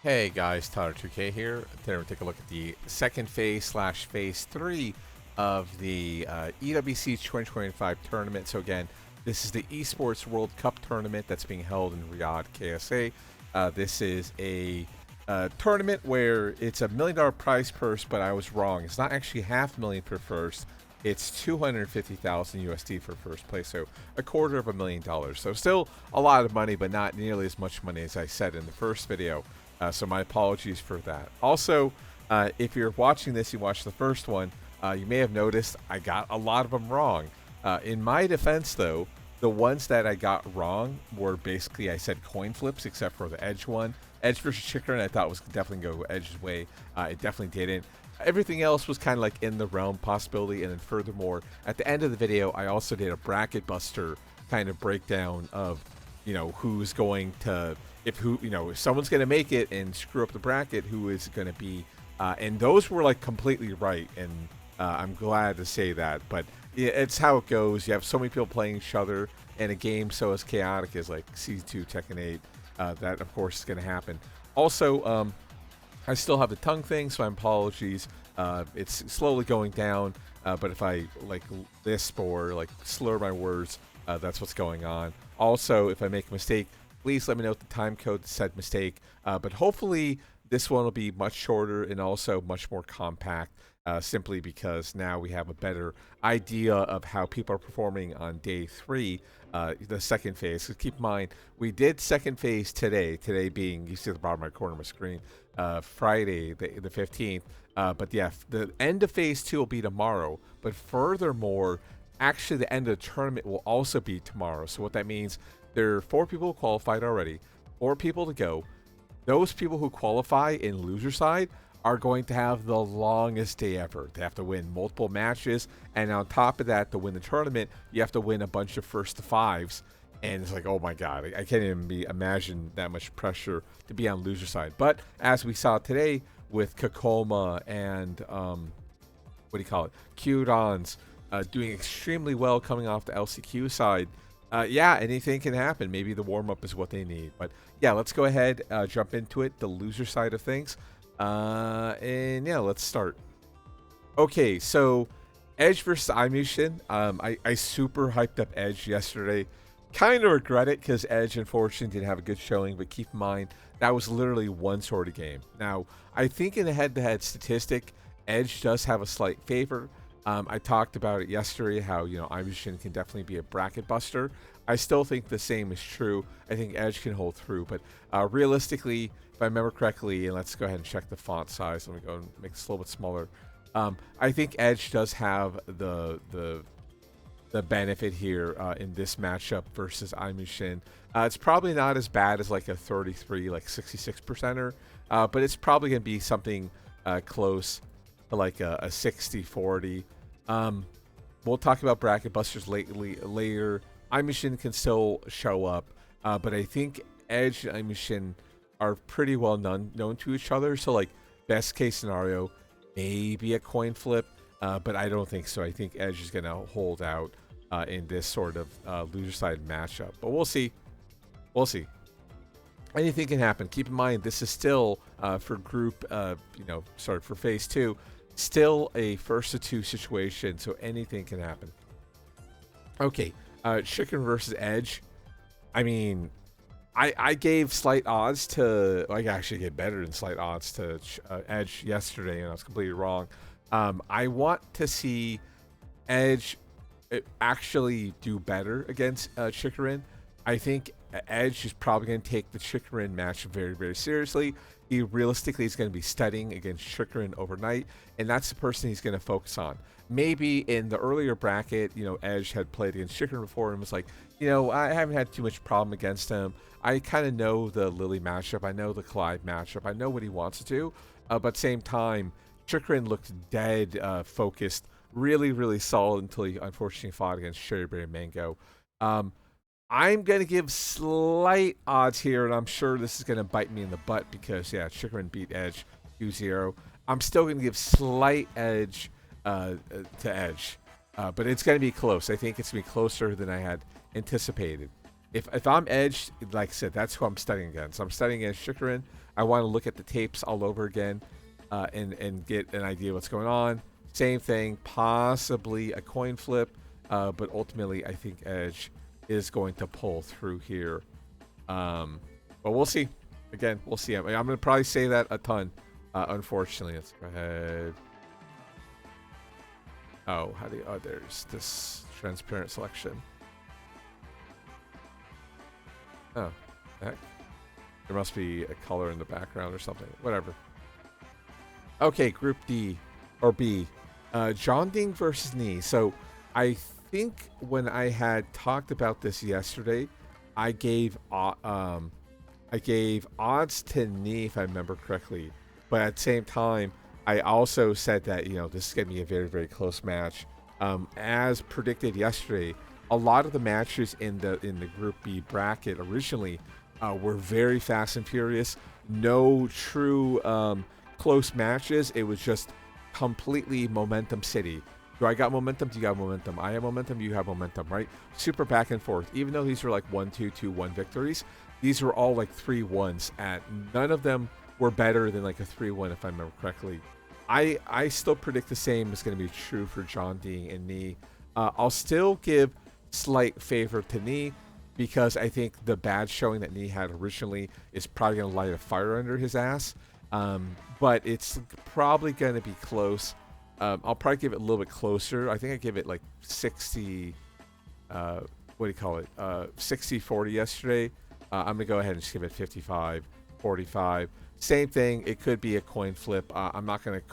Hey guys, Tyler2K here. Today we're take a look at the second phase slash phase 3 of the EWC 2025 tournament. So again, this is the Esports World Cup tournament that's being held in Riyadh, KSA. This is a tournament where it's $1 million prize purse, but I was wrong. It's not actually $500,000 for first. It's 250,000 USD for first place, so $250,000. So still a lot of money, but not nearly as much money as I said in the first video. So my apologies for that. Also, if you're watching this, you watched the first one, you may have noticed I got a lot of them wrong. In my defense, though, the ones that I got wrong were basically, I said coin flips, except for the Edge one. Edge versus Chicken, I thought was definitely going to go Edge's way. It definitely didn't. Everything else was kind of like in the realm possibility. And then furthermore, at the end of the video, I also did a bracket buster kind of breakdown of, you know, who's going to, if someone's going to make it and screw up the bracket, who is going to be, and those were like completely right. And I'm glad to say that, but yeah, it's how it goes. You have so many people playing each other in a game so as chaotic as like C2, Tekken 8. That of course is going to happen. Also, I still have the tongue thing, so my apologies. It's slowly going down, but if I like lisp or like slur my words, that's what's going on. Also, if I make a mistake, please let me know the time code to said mistake. But hopefully this one will be much shorter and also much more compact, simply because now we have a better idea of how people are performing on day 3, the second phase. So keep in mind, we did second phase today being, you see at the bottom right corner of my screen, Friday the 15th. But yeah, the end of phase 2 will be tomorrow. But furthermore, actually the end of the tournament will also be tomorrow. So what that means, there are 4 people who qualified already, 4 people to go. Those people who qualify in loser side are going to have the longest day ever. They have to win multiple matches, and on top of that, to win the tournament, you have to win a bunch of first to 5s. And it's like, oh my god, I can't even imagine that much pressure to be on loser side. But as we saw today with Kakoma and what do you call it, Qdons doing extremely well coming off the LCQ side, yeah, anything can happen. Maybe the warm-up is what they need. But yeah, let's go ahead, jump into it, the loser side of things. And yeah, let's start. Okay, so Edge versus Imushin. I super hyped up Edge yesterday. Kind of regret it because Edge unfortunately didn't have a good showing, but keep in mind that was literally one sort of game. Now, I think in the head-to-head statistic, Edge does have a slight favor. I talked about it yesterday, how, you know, Imushin can definitely be a bracket buster. I still think the same is true. I think Edge can hold through, but realistically, if I remember correctly, and let's go ahead and check the font size. Let me go and make this a little bit smaller. I think Edge does have the benefit here in this matchup versus Imushin. It's probably not as bad as like a 33, like 66%er, but it's probably going to be something close to like a 60-40. We'll talk about bracket busters later. Imushin can still show up, but I think Edge and Imushin are pretty well known to each other. So like best case scenario, maybe a coin flip, but I don't think so. I think Edge is going to hold out in this sort of loser side matchup, but we'll see. We'll see. Anything can happen. Keep in mind, this is still for group, for phase 2, still a first to 2 situation, so anything can happen. Okay, Chicken versus Edge. I mean, I gave slight odds to, I actually gave better than slight odds to Edge yesterday, and I was completely wrong. I want to see Edge actually do better against Chikarin. I think Edge is probably going to take the Chikarin match very, very seriously. He realistically is going to be studying against Chikarin overnight, and that's the person he's going to focus on. Maybe in the earlier bracket, you know, Edge had played against Chikarin before and was like, you know, I haven't had too much problem against him. I kind of know the Lily matchup. I know the Clyde matchup. I know what he wants to do. But at the same time, Chikarin looked dead focused, really, really solid until he unfortunately fought against Cherryberry Mango. I'm going to give slight odds here, and I'm sure this is going to bite me in the butt because, yeah, Chikarin beat Edge 2-0. I'm still going to give slight edge to Edge, but it's going to be close. I think it's going to be closer than I had anticipated. If I'm Edge, like I said, that's who I'm studying against. I'm studying against Chikarin. I want to look at the tapes all over again and get an idea what's going on. Same thing, possibly a coin flip, but ultimately I think Edge is going to pull through here. But we'll see. Again, we'll see. I'm going to probably say that a ton, unfortunately. Let's go ahead. Oh, there's this transparent selection. Oh, heck. There must be a color in the background or something. Whatever. Okay, Group D or B. John Ding versus Knee. So I think when I had talked about this yesterday, I gave odds to Knee, if I remember correctly. But at the same time, I also said that, this is going to be a very, very close match. As predicted yesterday, a lot of the matches in the Group B bracket originally were very fast and furious. No true close matches. It was just completely momentum city. Do I got momentum? Do you got momentum? I have momentum. You have momentum, right? Super back and forth. Even though these were like 1-2, 2-1 victories, these were all like 3-1s. None of them were better than like a 3-1, if I remember correctly. I still predict the same is going to be true for John Ding and Knee. I'll still give slight favor to Knee because I think the bad showing that Knee had originally is probably going to light a fire under his ass. But it's probably going to be close. I'll probably give it a little bit closer. I think I give it like 60, 60-40 yesterday. I'm going to go ahead and just give it 55-45. Same thing. It could be a coin flip. I'm not going to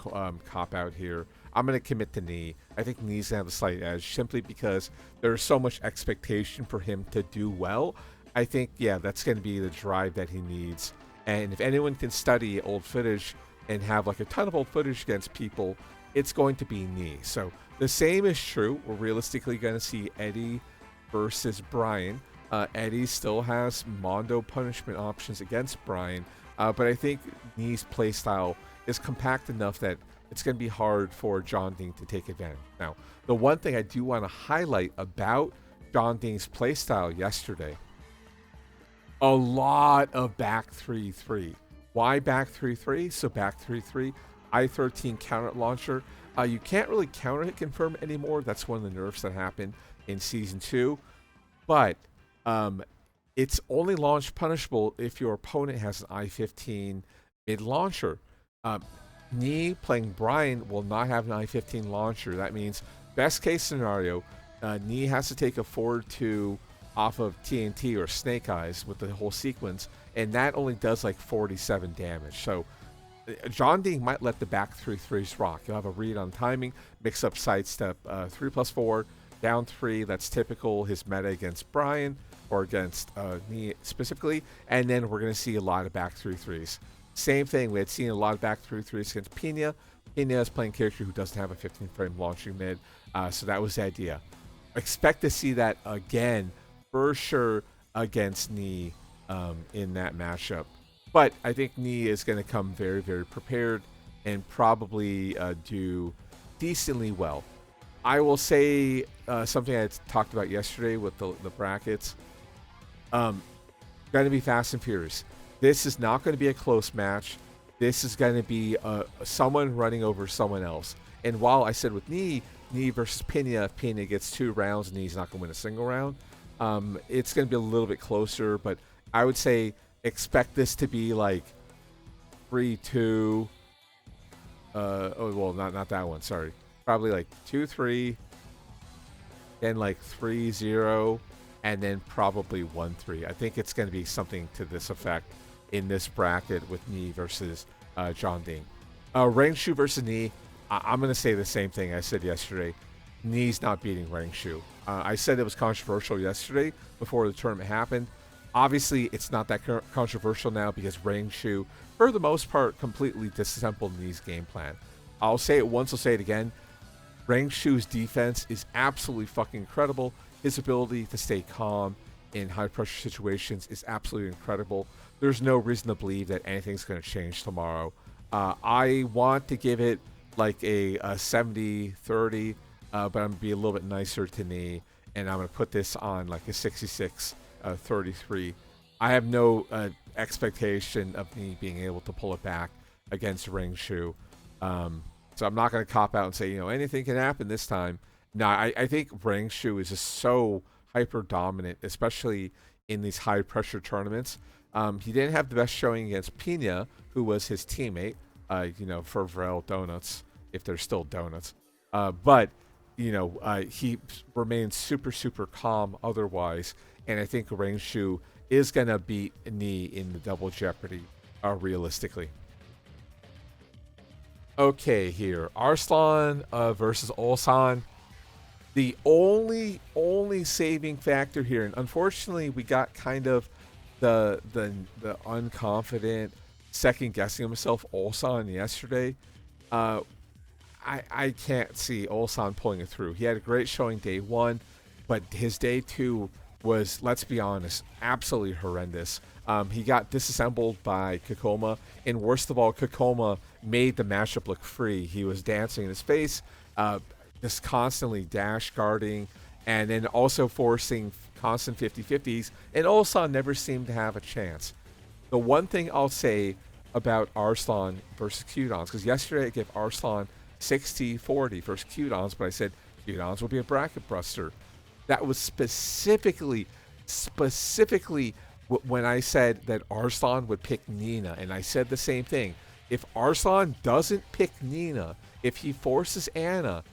cop out here. I'm going to commit to Knee. I think Knee's going to have a slight edge simply because there's so much expectation for him to do well. I think, that's going to be the drive that he needs. And if anyone can study old footage and have like a ton of old footage against people, it's going to be Knee. So the same is true. We're realistically going to see Eddie versus Brian. Eddie still has Mondo punishment options against Brian, but I think Knee's playstyle is compact enough that it's going to be hard for John Ding to take advantage. Now, the one thing I do want to highlight about John Ding's playstyle yesterday, a lot of back 3-3. Why back 3-3? So back 3-3, I-13 counter launcher. You can't really counter hit confirm anymore. That's one of the nerfs that happened in Season 2. But it's only launch punishable if your opponent has an I-15 mid-launcher. Knee playing Brian will not have an I-15 launcher. That means best case scenario, Knee has to take a forward 2 off of TNT or Snake Eyes with the whole sequence, and that only does like 47 damage. So John Ding might let the back 3-3s rock. You'll have a read on timing, mix up sidestep 3+4, down 3. That's typical his meta against Brian or against Knee specifically, and then we're going to see a lot of back 3-3s. Same thing, we had seen a lot of back 3-3s against Pena. Pena is playing a character who doesn't have a 15-frame launching mid, so that was the idea. Expect to see that again for sure against Knee in that matchup. But I think Knee is going to come very, very prepared and probably do decently well. I will say something I talked about yesterday with the brackets. Going to be fast and furious. This is not going to be a close match. This is going to be someone running over someone else. And while I said with Knee versus Pena, if Pena gets 2 rounds, Knee's not going to win a single round. It's going to be a little bit closer, but I would say expect this to be like 3-2. Not that one. Sorry, probably like 2-3, then like 3-0, and then probably 1-3. I think it's going to be something to this effect in this bracket with Knee versus John Ding. Rangshu versus Knee. I'm going to say the same thing I said yesterday. Knee's not beating Rangshu. I said it was controversial yesterday before the tournament happened. Obviously, it's not that controversial now because Rangshu, for the most part, completely disassembled Knee's game plan. I'll say it once, I'll say it again. Rangshu's defense is absolutely fucking incredible. His ability to stay calm in high-pressure situations is absolutely incredible. There's no reason to believe that anything's going to change tomorrow. I want to give it like a 70-30, but I'm going to be a little bit nicer to Knee, and I'm going to put this on like a 66-33. I have no expectation of me being able to pull it back against Ring Shu. So I'm not going to cop out and say, anything can happen this time. No, I think Ring Shu is just so hyper dominant, especially in these high pressure tournaments. He didn't have the best showing against Pina, who was his teammate, for Vrel Donuts, if there's still donuts. But he remains super, super calm otherwise. And I think Ring Shu is going to beat Ni in the double jeopardy, realistically. Okay, here. Arslan versus Ulsan. The only saving factor here, and unfortunately we got kind of the unconfident, second guessing himself Ulsan yesterday. I can't see Ulsan pulling it through. He had a great showing day one, but his day two was, let's be honest, absolutely horrendous. He got disassembled by Kokoma, and worst of all, Kokoma made the matchup look free. He was dancing in his face, just constantly dash guarding, and then also forcing constant 50-50s, and Ulsan never seemed to have a chance. The one thing I'll say about Arslan versus Qdons, because yesterday I gave Arslan 60-40 versus Qdons, but I said Qdons will be a bracket buster. That was specifically when I said that Arslan would pick Nina, and I said the same thing. If Arslan doesn't pick Nina, if he forces Anna,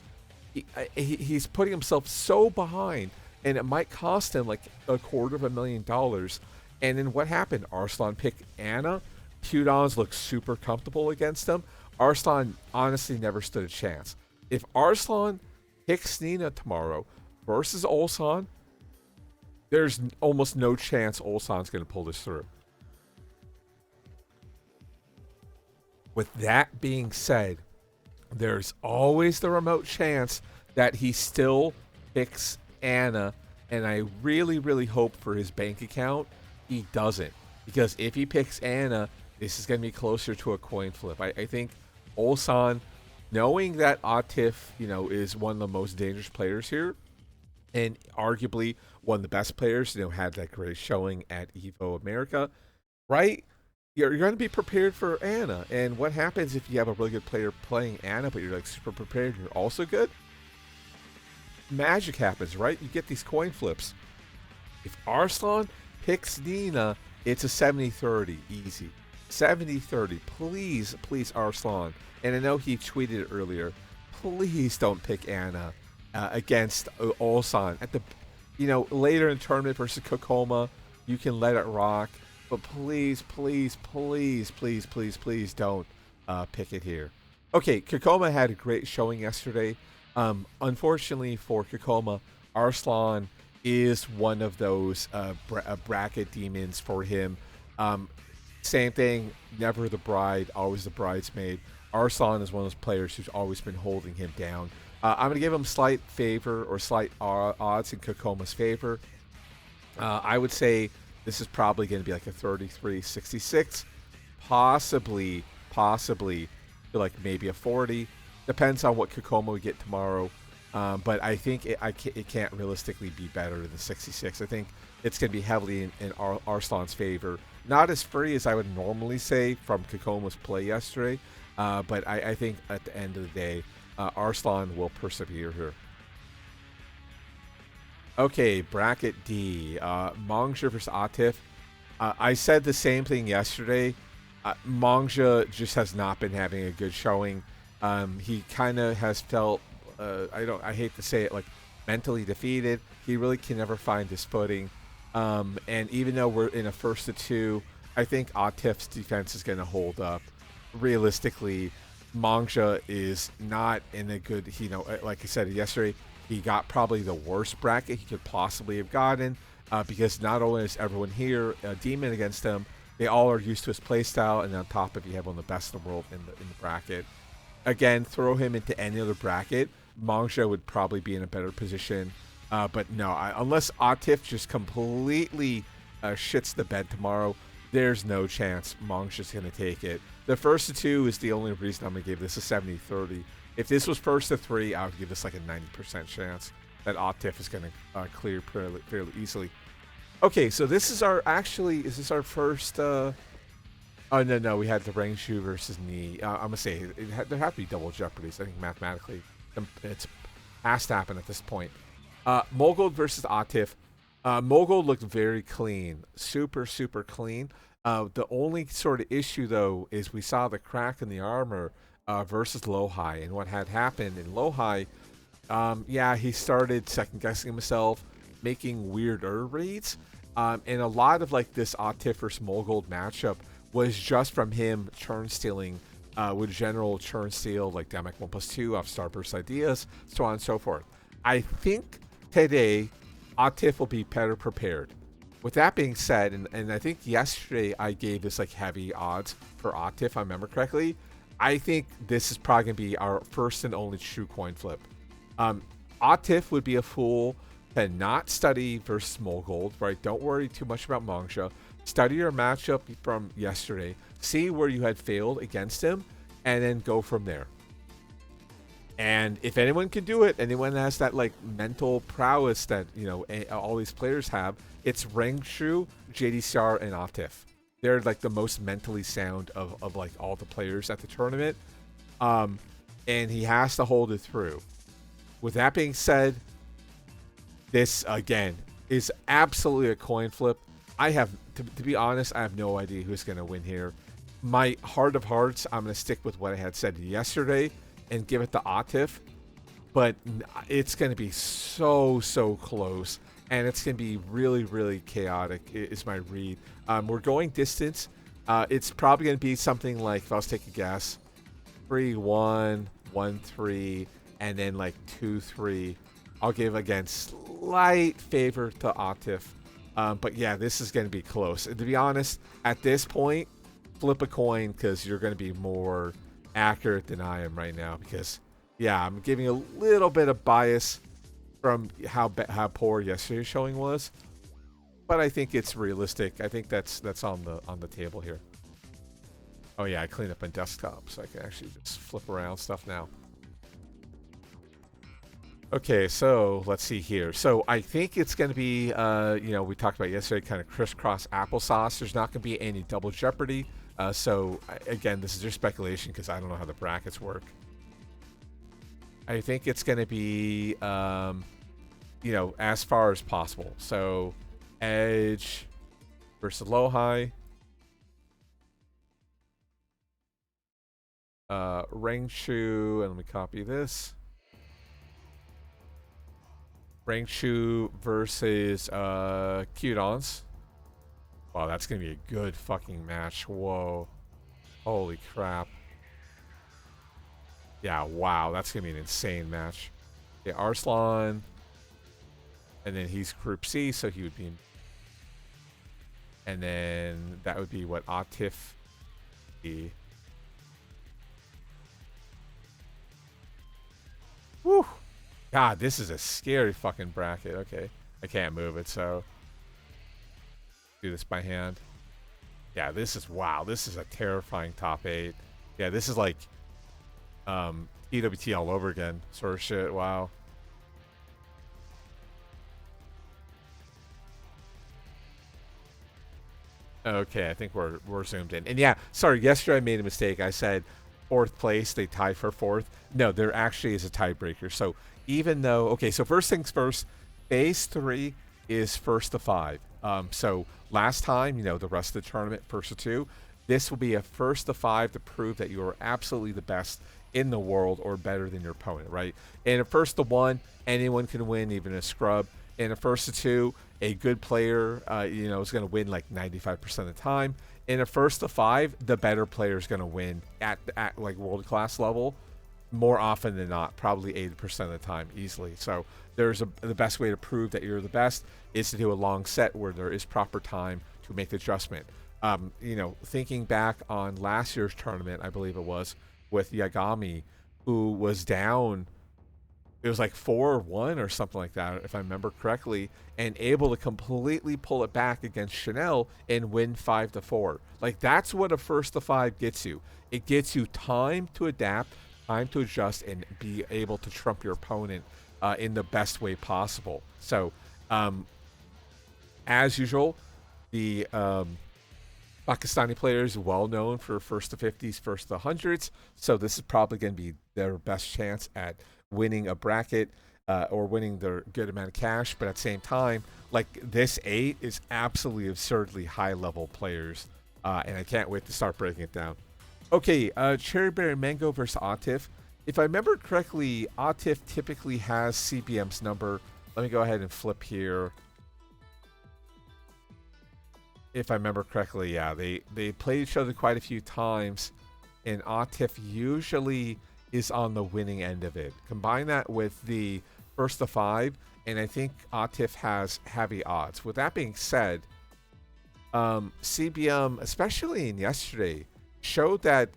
he's putting himself so behind, and it might cost him like $250,000. And then what happened? Arslan picked Anna. Qdons looked super comfortable against him. Arslan honestly never stood a chance. If Arslan picks Nina tomorrow versus Ulsan, there's almost no chance Ulsan's going to pull this through. With that being said, there's always the remote chance that he still picks Anna, and I really, really hope for his bank account he doesn't. Because if he picks Anna, this is going to be closer to a coin flip. I think Ulsan, knowing that Atif, is one of the most dangerous players here, and arguably one of the best players, had that great showing at Evo America, right? You're going to be prepared for Anna. And what happens if you have a really good player playing Anna, but you're like super prepared, you're also good? Magic happens, right? You get these coin flips. If Arslan picks Nina, it's a 70-30, easy. 70-30, please, Arslan. And I know he tweeted it earlier. Please don't pick Anna against Ulsan at the, later in the tournament versus Kokoma. You can let it rock, but please don't pick it here. Okay, Kokoma had a great showing yesterday. Unfortunately for Kokoma, Arslan is one of those bracket demons for him. Same thing, never the bride, always the bridesmaid. Arslan is one of those players who's always been holding him down. I'm going to give him slight favor or slight odds in Kokoma's favor. I would say this is probably going to be like a 33-66, possibly like maybe a 40. Depends on what Kokoma we get tomorrow. But I think it can't realistically be better than the 66. I think it's going to be heavily in Arslan's favor. Not as free as I would normally say from Kokoma's play yesterday, but I think at the end of the day, Arslan will persevere here. Okay, bracket D. Mongja versus Atif. I said the same thing yesterday. Mongja just has not been having a good showing. He kind of has felt, I hate to say it, like mentally defeated. He really can never find his footing. And even though we're in a 1-2, I think Atif's defense is going to hold up. Realistically, Mongja is not in a good, like I said yesterday, he got probably the worst bracket he could possibly have gotten, because not only is everyone here a demon against him, they all are used to his playstyle, and on top of it, you have one of the best in the world in the bracket. Again, throw him into any other bracket, Mongja would probably be in a better position. But no, unless Atif just completely shits the bed tomorrow, there's no chance Mongja's going to take it. The 1-2 is the only reason I'm going to give this a 70-30. If this was 1-3, I would give this like a 90% chance that Atif is going to clear fairly easily. Okay, so this is our actually. Is this our first? Oh no, we had the Ring Shoe versus Knee. I'm gonna say there have to be double jeopardies. I think mathematically, it's has to happen at this point. Mogul versus Atif. Mogul looked very clean, super clean. The only sort of issue though is we saw the crack in the armor versus Lowhigh, and what had happened in Lowhigh. Yeah, he started second guessing himself, making weirder reads, and a lot of like this Atif versus Mogul matchup was just from him turn stealing with general turn steal like Damek 1+2 off Starburst ideas, so on and so forth. I think today Atif will be better prepared. With that being said, and I think yesterday I gave this like heavy odds for Atif, if I remember correctly. I think this is probably gonna be our first and only true coin flip. Atif would be a fool to not study versus Mogul, right? Don't worry too much about Mongsha. Study your matchup from yesterday, see where you had failed against him, and then go from there. And if anyone can do it, anyone has that like mental prowess that all these players have, it's Rengshu, JDCR, and Atif. They're like the most mentally sound of like all the players at the tournament, and he has to hold it through. With that being said, this again is absolutely a coin flip. I have, to be honest, I have no idea who's going to win here. My heart of hearts, I'm going to stick with what I had said yesterday and give it to Atif, but it's going to be so close, and it's going to be really chaotic. Is my read. We're going distance. It's probably going to be something like, if I was to take a guess, 3-1, 1-3, and then like 2-3. I'll give again slight favor to Atif. But yeah, this is going to be close. And to be honest, at this point, flip a coin because you're going to be more accurate than I am right now. Because yeah, I'm giving a little bit of bias from how poor yesterday's showing was, but I think it's realistic. I think that's on the table here. Oh yeah, I cleaned up my desktop so I can actually just flip around stuff now. Okay, so let's see here. So I think it's going to be, we talked about yesterday, kind of crisscross applesauce. There's not going to be any double jeopardy. So again, this is just speculation because I don't know how the brackets work. I think it's going to be, as far as possible. So Edge versus Lowhigh. Rengshu, and let me copy this. Rengshu versus Qdons. Wow, that's gonna be a good fucking match. Whoa. Holy crap. Yeah, wow, that's gonna be an insane match. Okay, Arslan. And then he's Group C, so he would be. And then that would be what Atif be. Woo! God, this is a scary fucking bracket. Okay. I can't move it, so do this by hand. Yeah, this is, wow, this is a terrifying top 8. Yeah, this is like EWT all over again sort of shit. Wow. Okay, I think we're zoomed in. And yeah, sorry, yesterday I made a mistake. I said 4th place, they tie for 4th. No, there actually is a tiebreaker. So even though, okay, so first things first, phase 3 is first to 5. So last time, the rest of the tournament, first to 2. This will be a first to 5 to prove that you are absolutely the best in the world or better than your opponent, right? In a first to 1, anyone can win, even a scrub. In a first to 2, a good player, is going to win like 95% of the time. In a first to 5, the better player is going to win at like world class level more often than not, probably 80% of the time, easily. So the best way to prove that you're the best is to do a long set where there is proper time to make the adjustment. Thinking back on last year's tournament, I believe it was with Yagami, who was down. It was like 4-1 or something like that, if I remember correctly, and able to completely pull it back against Chanel and win 5-4. Like, that's what a first to 5 gets you. It gets you time to adapt, time to adjust, and be able to trump your opponent in the best way possible. So, As usual, the Pakistani players well known for first to 50s, first to hundreds. So this is probably going to be their best chance at winning a bracket or winning their good amount of cash. But at the same time, like this eight is absolutely absurdly high level players, and I can't wait to start breaking it down. Okay, Cherry Berry Mango versus Atif. If I remember correctly, Atif typically has CBM's number. Let me go ahead and flip here. If I remember correctly, yeah, they played each other quite a few times, and Atif usually is on the winning end of it. Combine that with the first to five, and I think Atif has heavy odds. With that being said, CBM, especially in yesterday, showed that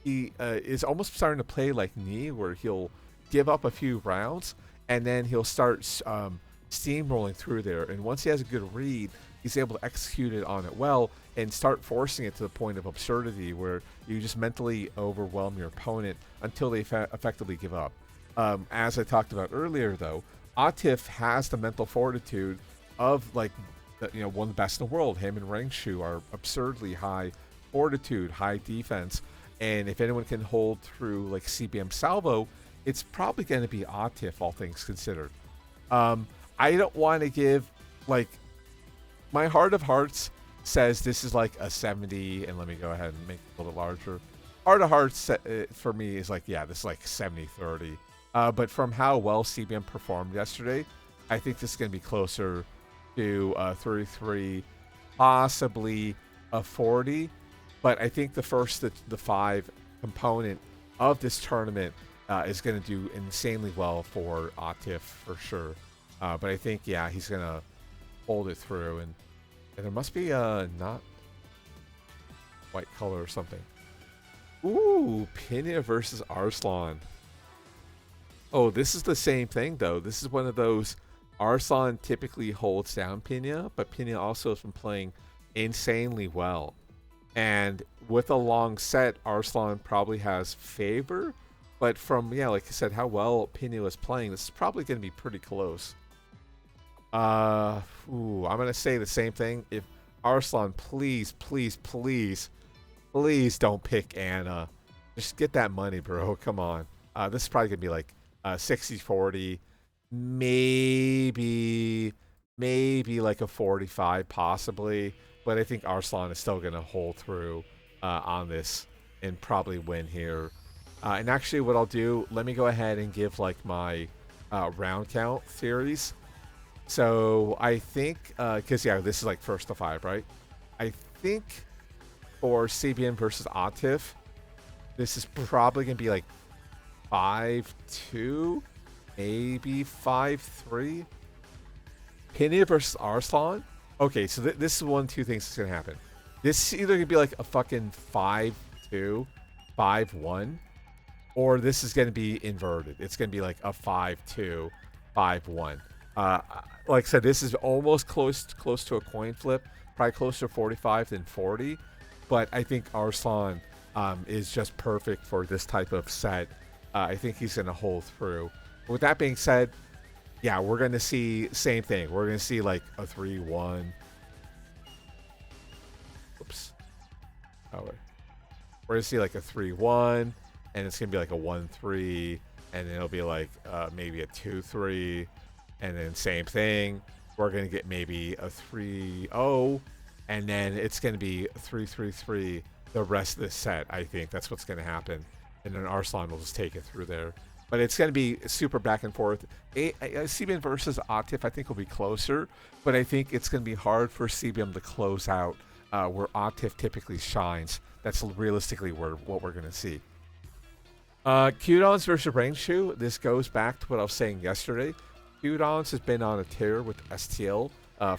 he is almost starting to play like me, where he'll give up a few rounds and then he'll start steamrolling through there. And once he has a good read, he's able to execute it on it well and start forcing it to the point of absurdity where you just mentally overwhelm your opponent until they effectively give up. As I talked about earlier, though, Atif has the mental fortitude of like one of the best in the world. Him and Rengshu are absurdly high fortitude, high defense, and if anyone can hold through like CBM salvo, it's probably going to be Atif, all things considered. I don't want to give like my heart of hearts says this is like a 70, and let me go ahead and make it a little bit larger. Heart of hearts for me is like, yeah, this is like 70-30. But from how well CBM performed yesterday, I think this is going to be closer to 33, possibly a 40. But I think the five component of this tournament is going to do insanely well for Atif for sure. But I think, yeah, he's going to hold it through. And there must be not white color or something. Ooh, Pinya versus Arslan. Oh, this is the same thing, though. This is one of those Arslan typically holds down Pinya, but Pinya also has been playing insanely well. And with a long set, Arslan probably has favor. But from, yeah, like I said, how well Pinya was playing, this is probably going to be pretty close. I'm going to say the same thing. If Arslan, please don't pick Anna. Just get that money, bro. Come on. This is probably going to be like 60-40. Maybe like a 45 possibly. But I think Arslan is still going to hold through on this and probably win here. And actually what I'll do, let me go ahead and give like my round count theories. So I think, because yeah, this is like first to five, right? I think for CBN versus Atif, this is probably going to be like 5-2, maybe 5-3. Pinya versus Arslan. Okay, so this is one, two things that's going to happen. This is either going to be like a fucking 5-2, 5-1, or this is going to be inverted. It's going to be like a 5-2, 5-1. Like I said, this is almost close to a coin flip, probably closer to 45 than 40. But I think Arslan is just perfect for this type of set. I think he's going to hold through. With that being said, yeah, we're going to see same thing. We're going to see like a 3-1. Oops. Oh, wait. We're going to see like a 3-1, and it's going to be like a 1-3, and then it'll be like maybe a 2-3, and then same thing. We're going to get maybe a 3-0, and then it's going to be 3-3-3 the rest of the set. I think that's what's going to happen, and then Arslan will just take it through there. But it's going to be super back and forth. CBM versus Atif, I think, will be closer. But I think it's going to be hard for CBM to close out where Atif typically shines. That's realistically what we're going to see. Qdons versus Rengshu. This goes back to what I was saying yesterday. Qdons has been on a tear with STL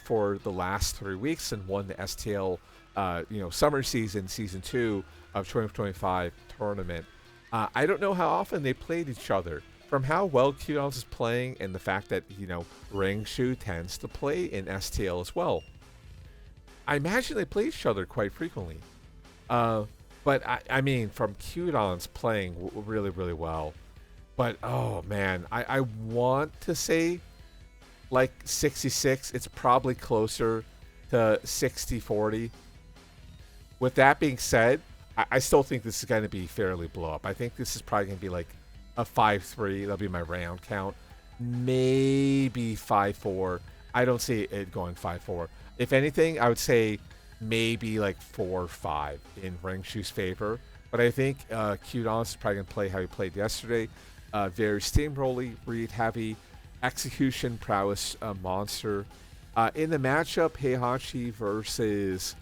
for the last 3 weeks and won the STL summer season 2 of 2025 tournament. I don't know how often they played each other. From how well Qdons is playing and the fact that, Rengshu tends to play in STL as well, I imagine they play each other quite frequently. But I mean, from Qdons playing really, really well. But, oh man, I want to say like 66. It's probably closer to 60-40. With that being said, I still think this is going to be fairly blow up. I think this is probably going to be like a 5-3. That'll be my round count. Maybe 5-4. I don't see it going 5-4. If anything, I would say maybe like 4-5 in Rengshu's favor. But I think Qdons is probably going to play how he played yesterday. Very steamrolly, read heavy, execution prowess monster. In the matchup, Heihachi versus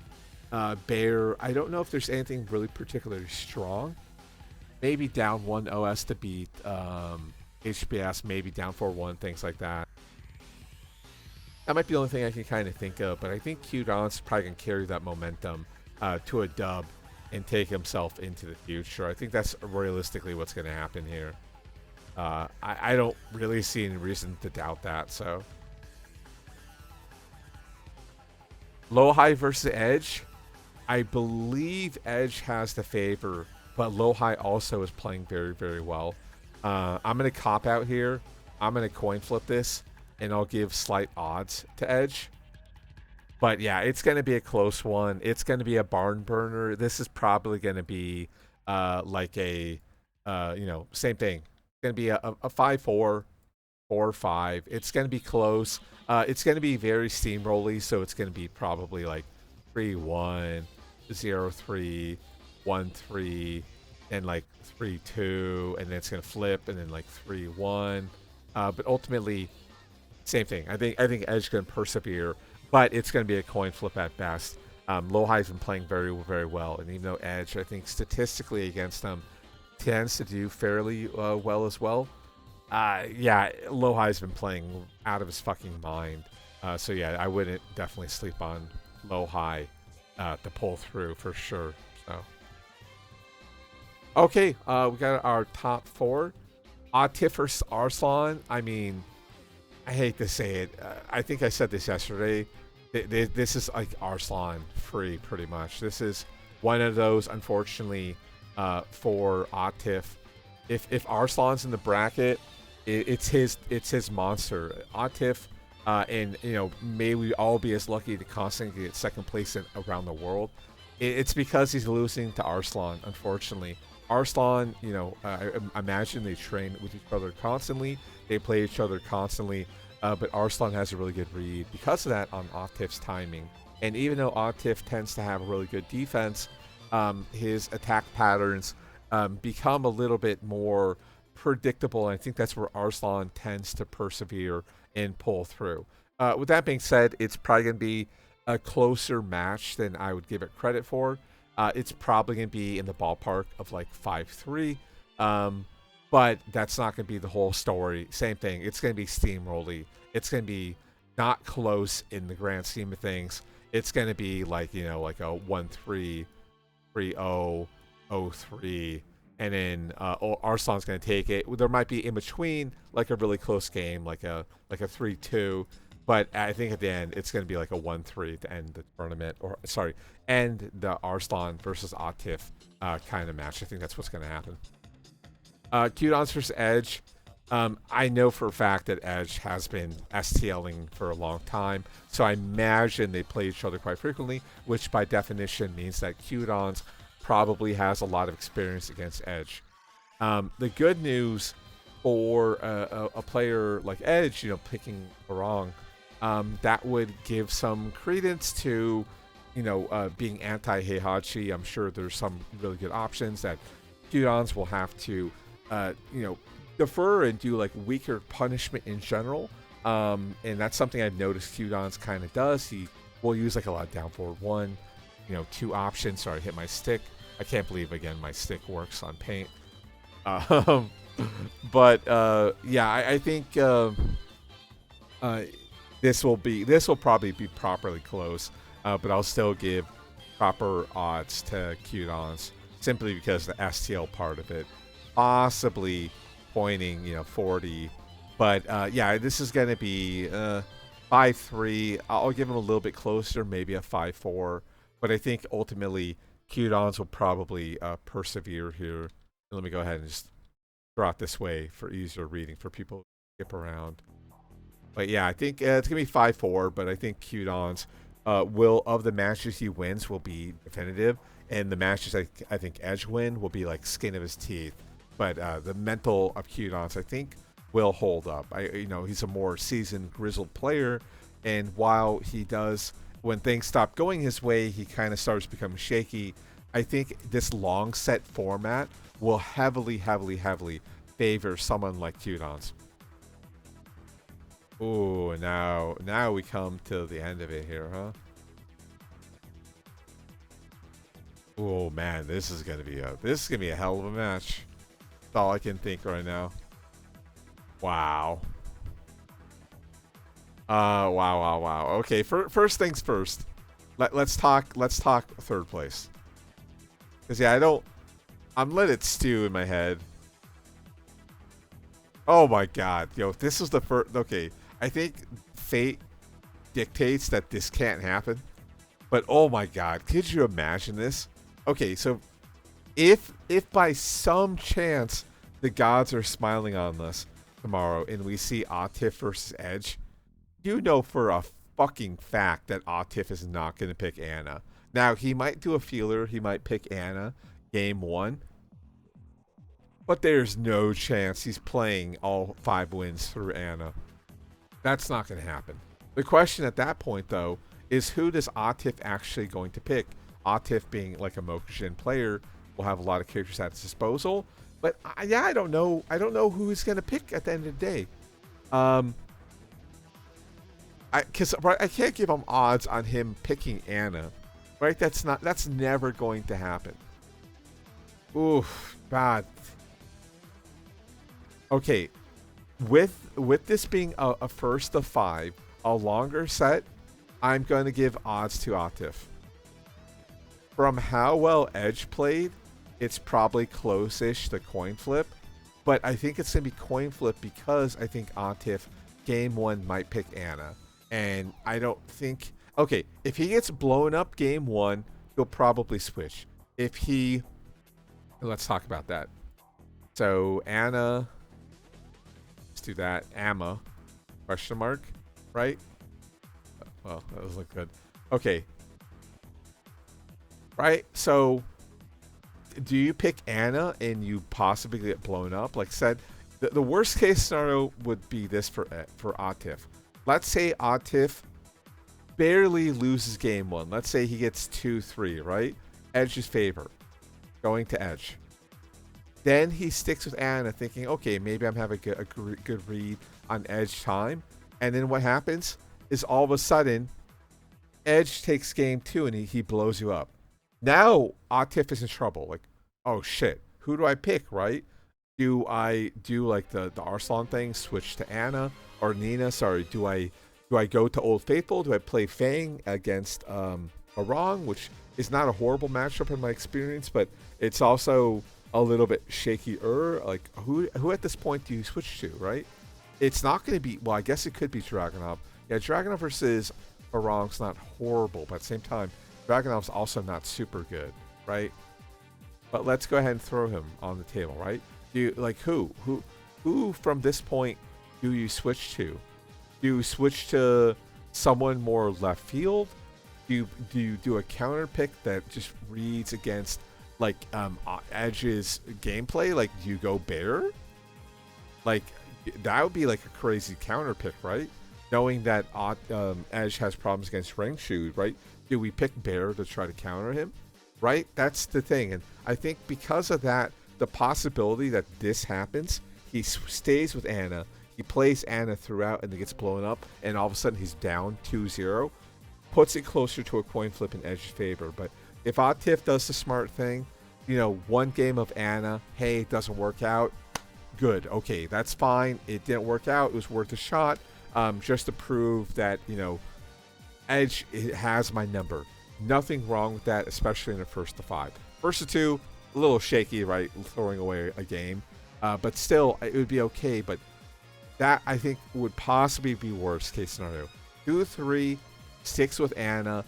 Bear, I don't know if there's anything really particularly strong. Maybe down 1 OS to beat HBS, maybe down 4-1, things like that. That might be the only thing I can kind of think of, but I think Qdons probably can carry that momentum to a dub and take himself into the future. I think that's realistically what's going to happen here. I don't really see any reason to doubt that. So, Low-High versus Edge. I believe Edge has the favor, but Low-High also is playing very, very well. I'm going to cop out here. I'm going to coin flip this, and I'll give slight odds to Edge. But yeah, it's going to be a close one. It's going to be a barn burner. This is probably going to be like a, same thing. It's going to be a 5-4, 4-5. It's going to be close. It's going to be very steamrolly, so it's going to be probably like 3-1, 0-3, 1-3, and like 3-2, and then it's going to flip, and then like 3-1. But ultimately, same thing. I think Edge can persevere, but it's going to be a coin flip at best. Low-High's been playing very, very well, and even though Edge, I think statistically against them, tends to do fairly well as well. Yeah, Low-High's been playing out of his fucking mind. So yeah, I wouldn't definitely sleep on Low-High to pull through for sure. So okay, we got our top 4. Atif versus Arslan. I mean, I hate to say it. I think I said this yesterday. This is like Arslan free, pretty much. This is one of those, unfortunately, for Atif. If Arslan's in the bracket, it's his monster. Atif, and may we all be as lucky to constantly get second place around the world. It's because he's losing to Arslan, unfortunately. Arslan, I imagine they train with each other constantly. They play each other constantly. But Arslan has a really good read because of that on Atif's timing. And even though Atif tends to have a really good defense, his attack patterns become a little bit more predictable. And I think that's where Arslan tends to persevere and pull through. With that being said, it's probably going to be a closer match than I would give it credit for. It's probably going to be in the ballpark of like 5-3. But that's not going to be the whole story. Same thing. It's going to be steamrolly. It's going to be not close in the grand scheme of things. It's going to be like, like a 1-3, 3-0, 0-3. And then Arslan's going to take it. There might be in between like a really close game, like a 3-2. But I think at the end, it's going to be like a 1-3 to end the tournament. End the Arslan versus Atif kind of match. I think that's what's going to happen. Qdons versus Edge. I know for a fact that Edge has been STLing for a long time, so I imagine they play each other quite frequently, which by definition means that Qdons probably has a lot of experience against Edge. The good news for a player like Edge, picking Barong, that would give some credence to, being anti-Heihachi. I'm sure there's some really good options that Qdons will have to defer and do like weaker punishment in general. And that's something I've noticed Qdons kind of does. He will use like a lot of down forward 1, 2 options. Sorry, I hit my stick. I can't believe, again, my stick works on paint. But I think this will probably be properly close. But I'll still give proper odds to Qdons simply because the STL part of it. Possibly pointing, 40. But, this is going to be 5-3. I'll give him a little bit closer, maybe a 5-4. But I think ultimately Qdons will probably persevere here. Let me go ahead and just draw it this way for easier reading for people to skip around. But, yeah, I think it's going to be 5-4. But I think Qdons will of the matches he wins will be definitive, and the matches I think Edge win will be like skin of his teeth. But the mental of Cudons, I think, will hold up. He's a more seasoned, grizzled player, and while he does, when things stop going his way, he kind of starts becoming shaky. I think this long set format will heavily, heavily, heavily favor someone like Cudons. Ooh, now we come to the end of it here, huh? Oh man, this is gonna be a hell of a match. That's all I can think right now. Wow. Wow. Okay, first things first. Let's talk third place. Cause yeah, I'm letting it stew in my head. Oh my god, yo, if this was the first. Okay, I think fate dictates that this can't happen. But oh my god, could you imagine this? Okay, so if by some chance the gods are smiling on us tomorrow and we see Atif versus Edge, you know for a fucking fact that Atif is not going to pick Anna. Now, he might do a feeler, he might pick Anna game 1, but there's no chance he's playing all 5 wins through Anna. That's not going to happen. The question at that point, though, is who does Atif actually going to pick? Atif, being like a Mokujin player, will have a lot of characters at his disposal. But I don't know. I don't know who he's going to pick at the end of the day. Because I can't give him odds on him picking Anna, right? That's never going to happen. Oof, God. Okay, with this being a first of 5, a longer set, I'm going to give odds to Atif. From how well Edge played, it's probably close-ish to coin flip, but I think it's going to be coin flip because I think Atif game 1 might pick Anna. And I don't think... Okay, if he gets blown up game 1, he'll probably switch. If he... Let's talk about that. So, Anna... Let's do that. Amma. Question mark. Right? Well, that doesn't look good. Okay. Right? So, do you pick Anna and you possibly get blown up? Like I said, the worst case scenario would be this for Atif. Let's say Atif barely loses game 1. Let's say he gets 2-3, right? Edge's favor. Going to Edge. Then he sticks with Anna thinking, okay, maybe I'm having a good read on Edge time. And then what happens is all of a sudden, Edge takes game 2 and he blows you up. Now, Atif is in trouble. Like, oh shit, who do I pick, right? Do I do like the Arslan thing, switch to Anna or Nina? Sorry, do I go to Old Faithful? Do I play Fang against Arang, which is not a horrible matchup in my experience, but it's also a little bit shakier. Like, who at this point do you switch to, right? It's not going to be, well, I guess it could be Dragunov. Yeah, Dragunov versus Arang's not horrible, but at the same time, Dragunov's also not super good, right? But let's go ahead and throw him on the table, right? Do you, like, who from this point do you switch to? Do you switch to someone more left field? Do you do a counter pick that just reads against like Edge's gameplay? Like, do you go Bear? Like, that would be like a crazy counter pick, right? Knowing that Edge has problems against Rengshu, right? Do we pick Bear to try to counter him? Right? That's the thing. And I think because of that, the possibility that this happens, he stays with Anna, he plays Anna throughout and then gets blown up, and all of a sudden he's down 2-0, puts it closer to a coin flip in Edge's favor. But if Atif does the smart thing, you know, one game of Anna, hey, it doesn't work out, good, okay, that's fine. It didn't work out, it was worth a shot, just to prove that, you know, Edge has my number. Nothing wrong with that, especially in the first to 5. First to 2, a little shaky, right? Throwing away a game. But still, it would be okay. But that, I think, would possibly be worst case scenario. 2-3, sticks with Anna,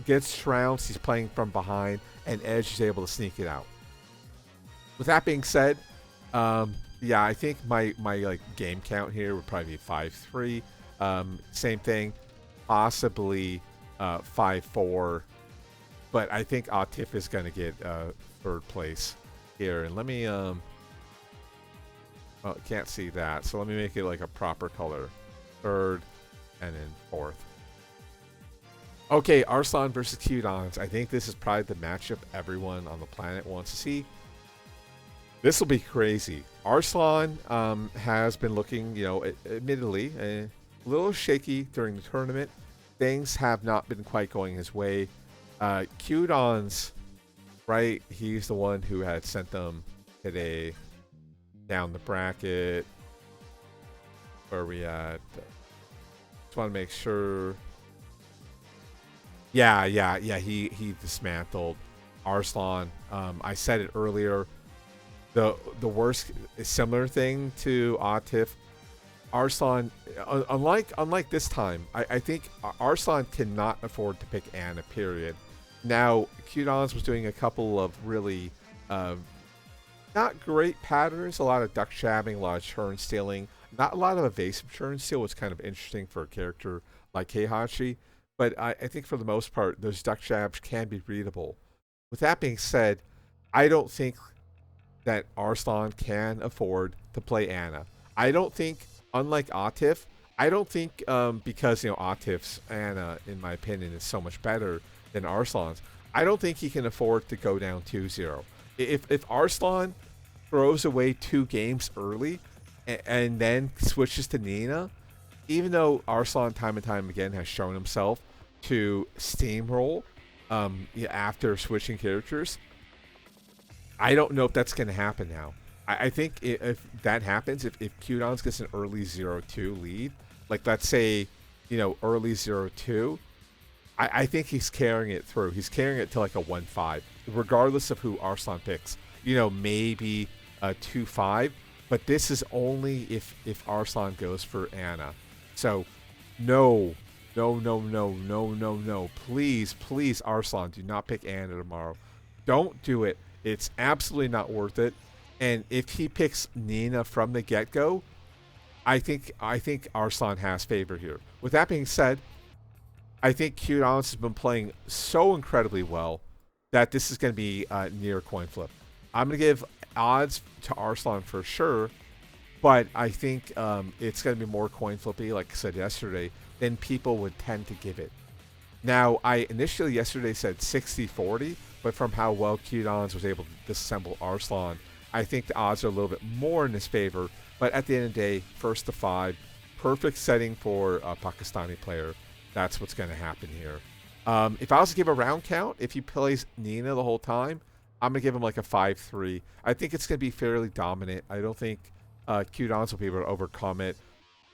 gets trounced, he's playing from behind, and Edge is able to sneak it out. With that being said, yeah, I think my like game count here would probably be 5-3. Same thing. Possibly 5-4. But I think Atif is going to get third place here. And let me, well, can't see that. So let me make it like a proper color. Third and then fourth. Okay, Arslan versus Qdons. I think this is probably the matchup everyone on the planet wants to see. This will be crazy. Arslan has been looking, you know, admittedly, a little shaky during the tournament. Things have not been quite going his way. Qdons, right? He's the one who had sent them today down the bracket. Where are we at? Just want to make sure. Yeah. He dismantled Arslan. I said it earlier. The worst similar thing to Atif. Arslan, unlike this time, I think Arslan cannot afford to pick Anna, period. Now, Qdons was doing a couple of really not great patterns, a lot of duck shabbing, a lot of churn stealing, not a lot of evasive churn steal, was kind of interesting for a character like Heihachi, but I think for the most part, those duck shabs can be readable. With that being said, I don't think that Arslan can afford to play Anna. I don't think, unlike Atif, I don't think because, you know, Atif's Anna, in my opinion, is so much better than Arslan's, I don't think he can afford to go down 2-0. If Arslan throws away 2 games early and then switches to Nina, even though Arslan time and time again has shown himself to steamroll after switching characters, I don't know if that's going to happen now. I think if that happens, if Qdons gets an early 0-2 lead, like let's say, you know, early 0-2, I think he's carrying it through. He's carrying it to like a 1-5, regardless of who Arslan picks. You know, maybe a 2-5, but this is only if Arslan goes for Anna. So, no. Please, Arslan, do not pick Anna tomorrow. Don't do it. It's absolutely not worth it. And if he picks Nina from the get-go, I think Arslan has favor here. With that being said, I think Qdons has been playing so incredibly well that this is going to be near coin flip. I'm going to give odds to Arslan for sure, but I think it's going to be more coin flippy, like I said yesterday, than people would tend to give it. Now, I initially yesterday said 60-40, but from how well Qdons was able to disassemble Arslan, I think the odds are a little bit more in his favor. But at the end of the day, 1st to 5, perfect setting for a Pakistani player. That's what's going to happen here. If I was to give a round count, if he plays Nina the whole time, I'm going to give him like a 5-3. I think it's going to be fairly dominant. I don't think Qdons will be able to overcome it.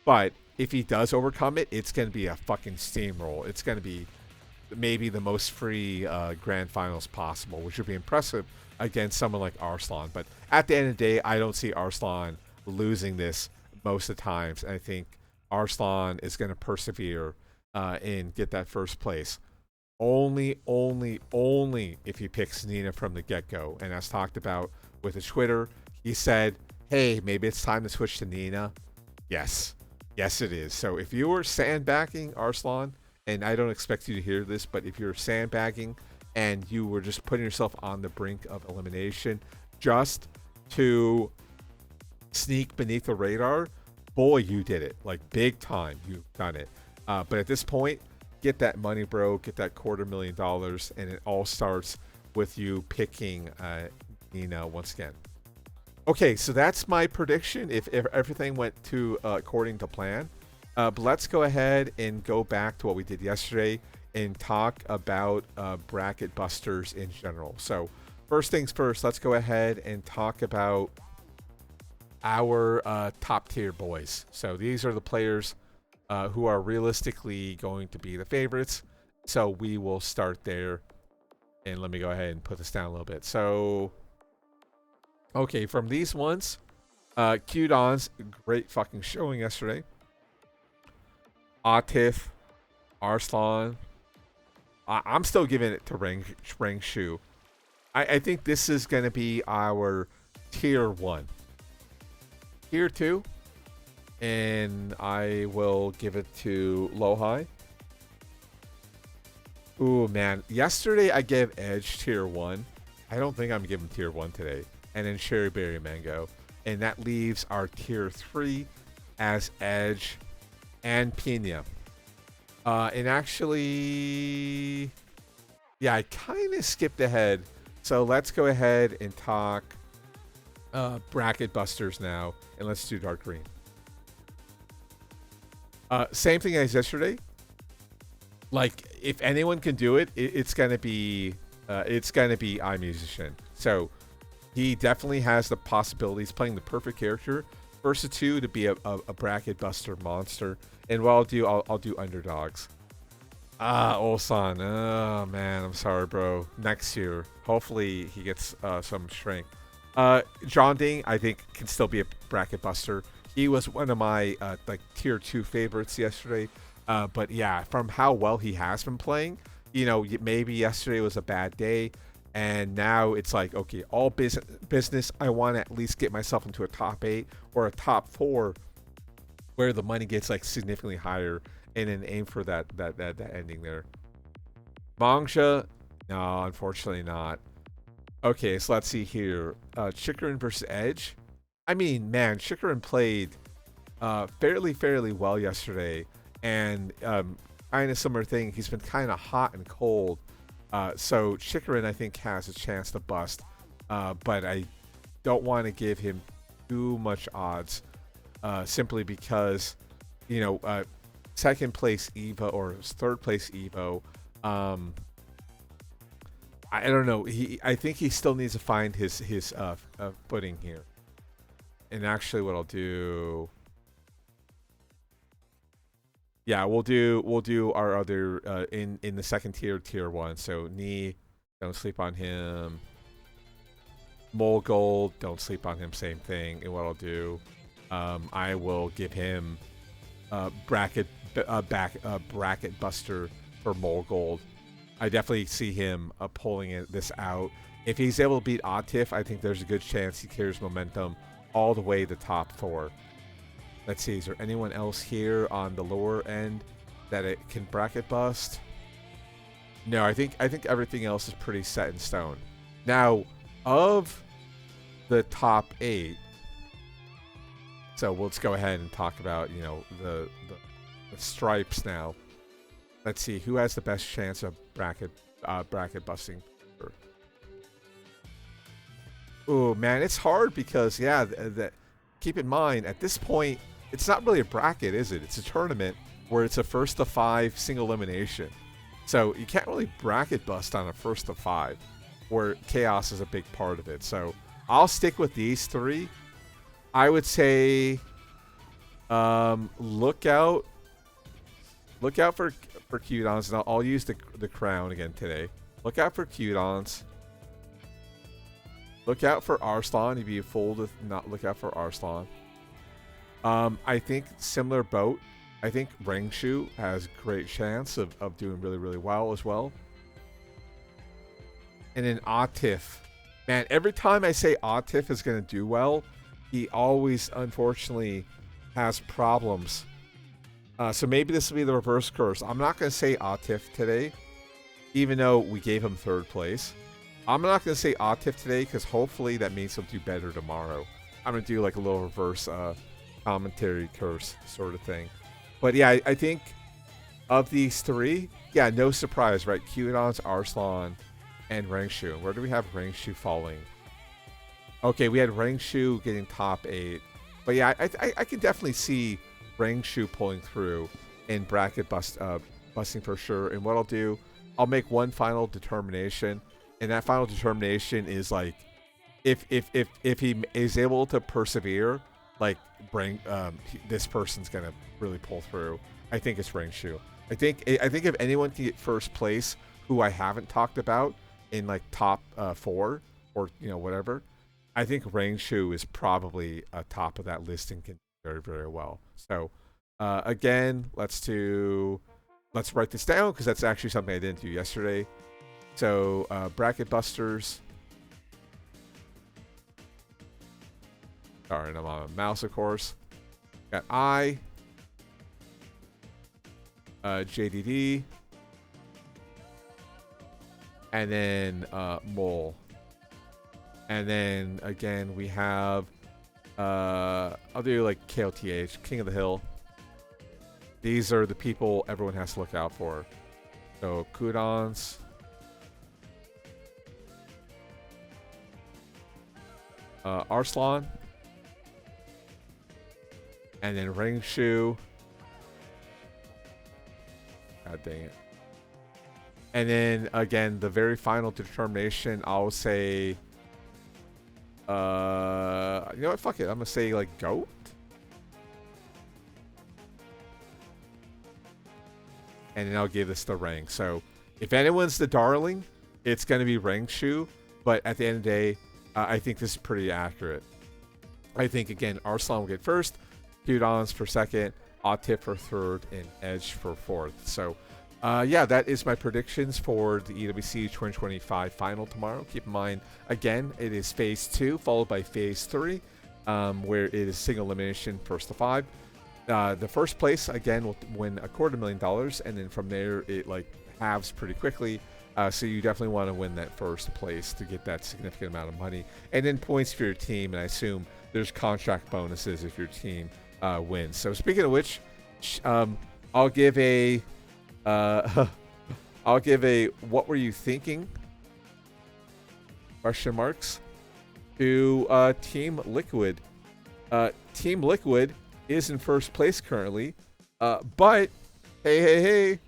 But if he does overcome it, it's going to be a fucking steamroll. It's going to be maybe the most free grand finals possible, which would be impressive against someone like Arslan. But at the end of the day, I don't see Arslan losing this most of the times. I think Arslan is going to persevere and get that first place. Only if he picks Nina from the get-go. And as talked about with his Twitter, he said, hey, maybe it's time to switch to Nina. Yes, it is. So if you were sandbagging Arslan, and I don't expect you to hear this, but if you're sandbagging and you were just putting yourself on the brink of elimination just to sneak beneath the radar, boy, you did it. Like, big time, you've done it. But at this point, get that money, bro. Get that $250,000, and it all starts with you picking Nina once again. Okay, so that's my prediction. If everything went to according to plan. But let's go ahead and go back to what we did yesterday and talk about bracket busters in general. So first things first, let's go ahead and talk about our top tier boys. So these are the players who are realistically going to be the favorites. So we will start there. And let me go ahead and put this down a little bit. So, okay, from these ones, Qdons, great fucking showing yesterday. Atif, Arslan. I'm still giving it to Rengshu. I think this is going to be our tier 1. Tier 2, and I will give it to Lohai. Ooh, man. Yesterday I gave Edge tier 1. I don't think I'm giving tier 1 today. And then Cherry Berry Mango. And that leaves our tier 3 as Edge and Pina. And actually, yeah, I kind of skipped ahead. So let's go ahead and talk Bracket Busters now. And let's do Dark Green. Same thing as yesterday. Like, if anyone can do it, it's gonna be iMusician. So he definitely has the possibilities, playing the perfect character versus 2 to be a bracket buster monster. And what I'll do underdogs. Ulsan. Oh man, I'm sorry, bro. Next year, hopefully he gets some strength. John Ding, I think, can still be a bracket buster. He was one of my like tier 2 favorites yesterday. But yeah, from how well he has been playing, you know, maybe yesterday was a bad day, and now it's like, okay, all business. I want to at least get myself into a top 8 or a top 4, where the money gets like significantly higher, and then aim for that ending there. Mangja, no, unfortunately not. Okay, so let's see here. Chikarin versus Edge. I mean, man, Chikarin played fairly well yesterday. And kind of similar thing, he's been kind of hot and cold. So Chikarin, I think, has a chance to bust. But I don't want to give him too much odds, simply because, you know, second place Evo or third place Evo. I don't know. I think he still needs to find his footing here. And actually, what I'll do. Yeah, we'll do our other in the second tier 1. So Knee, don't sleep on him. Mole Gold, don't sleep on him. Same thing. And what I'll do, I will give him bracket buster for Mole Gold. I definitely see him pulling this out. If he's able to beat Atif, I think there's a good chance he carries momentum all the way to top 4. Let's see, is there anyone else here on the lower end that it can bracket bust? No, I think everything else is pretty set in stone. Now, of the top 8, so let's go ahead and talk about, you know, the stripes now. Let's see, who has the best chance of bracket busting? Oh man, it's hard because, yeah, keep in mind, at this point, it's not really a bracket, is it? It's a tournament where it's a first to 5 single elimination. So you can't really bracket bust on a first to 5, where chaos is a big part of it. So I'll stick with these 3. I would say look out for Cudons, and I'll use the crown again today. Look out for Cudons. Look out for Arslan. If you fool to not look out for Arslan. I think similar boat. I think Rengshu has great chance of doing really well as well. And then Atif. Man, every time I say Atif is going to do well, he always, unfortunately, has problems. So maybe this will be the reverse curse. I'm not going to say Atif today, even though we gave him 3rd place. I'm not going to say Atif today because hopefully that means he'll do better tomorrow. I'm going to do like a little reverse commentary curse sort of thing. But yeah, I think of these 3, yeah, no surprise, right? Cudons, Arslan, and Rengshu. Where do we have Rengshu falling? Okay, we had Rengshu getting top 8. But yeah, I can definitely see Rengshu pulling through in bracket busting for sure. And what I'll do, I'll make one final determination. And that final determination is like, if he is able to persevere, like this person's gonna really pull through. I think it's Rengshu. I think if anyone can get 1st place, who I haven't talked about in like top 4 or whatever, I think Rengshu is probably top of that list and can do very well. So again, let's write this down because that's actually something I didn't do yesterday. So bracket busters. Sorry, I'm on a mouse, of course. Got JDD, and then Mole. And then again we have I'll do like KOTH, King of the Hill. These are the people everyone has to look out for. So Kudons, Arslan, and then Rengshu. God dang it. And then again, the very final determination, I'll say, you know what? Fuck it. I'm gonna say like Goat. And then I'll give this to Rang. So if anyone's the darling, it's gonna be Rengshu. But at the end of the day, I think this is pretty accurate. I think again, Arslan will get first, Kudons for second, Atif for third, and Edge for fourth. So yeah, that is my predictions for the EWC 2025 final tomorrow. Keep in mind, again, it is phase 2 followed by phase 3, where it is single elimination, first to 5. The first place again will win $250,000, and then from there it like halves pretty quickly. So you definitely want to win that first place to get that significant amount of money, and then points for your team. And I assume there's contract bonuses if your team wins. So speaking of which, I'll give a I'll give a what were you thinking? Question marks to Team Liquid. Team Liquid is in first place currently, but hey,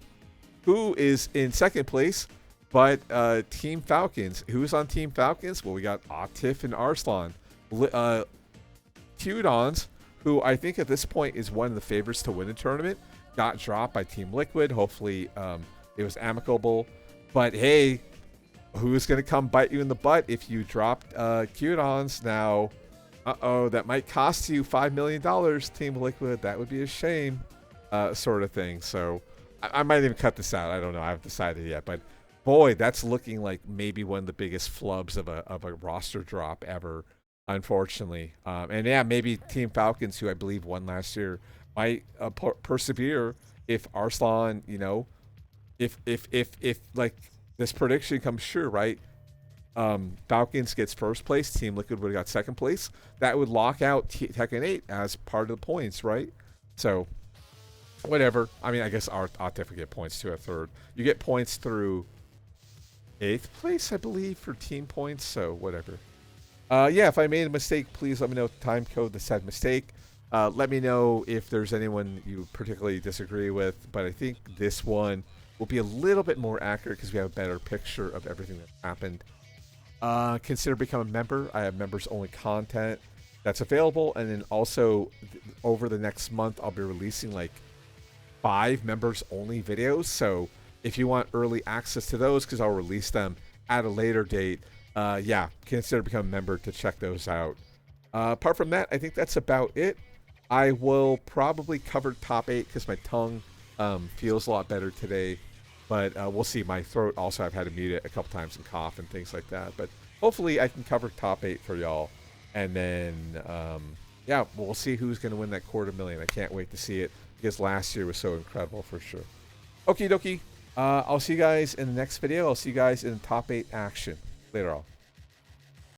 who is in second place? But Team Falcons. Who's on Team Falcons? Well, we got Atif and Arslan. Kudons, who I think at this point is one of the favorites to win the tournament, got dropped by Team Liquid. Hopefully it was amicable. But hey, who's going to come bite you in the butt if you dropped Kudons? Now, that might cost you $5 million, Team Liquid. That would be a shame, sort of thing. So I might even cut this out. I don't know. I haven't decided yet. But boy, that's looking like maybe one of the biggest flubs of a roster drop ever, unfortunately. And yeah, maybe Team Falcons, who I believe won last year, might persevere if Arslan, you know, if like this prediction comes true, right? Falcons gets first place, Team Liquid would have got second place. That would lock out Tekken 8 as part of the points, right? So whatever. I mean, I guess Atif would get points to a third. You get points through 8th place, I believe, for team points. So whatever. Yeah, if I made a mistake, please let me know the time code that said mistake. Let me know if there's anyone you particularly disagree with, but I think this one will be a little bit more accurate because we have a better picture of everything that happened. Consider becoming a member. I have members only content that's available, and then also over the next month I'll be releasing like 5 members only videos. So if you want early access to those, because I'll release them at a later date, yeah, consider becoming a member to check those out. Apart from that, I think that's about it. I will probably cover top 8 because my tongue feels a lot better today. But we'll see. My throat also, I've had to mute it a couple times and cough and things like that. But hopefully I can cover top 8 for y'all. And then, yeah, we'll see who's going to win that $250,000. I can't wait to see it because last year was so incredible for sure. Okie dokie. I'll see you guys in the next video. I'll see you guys in the top 8 action. Later on.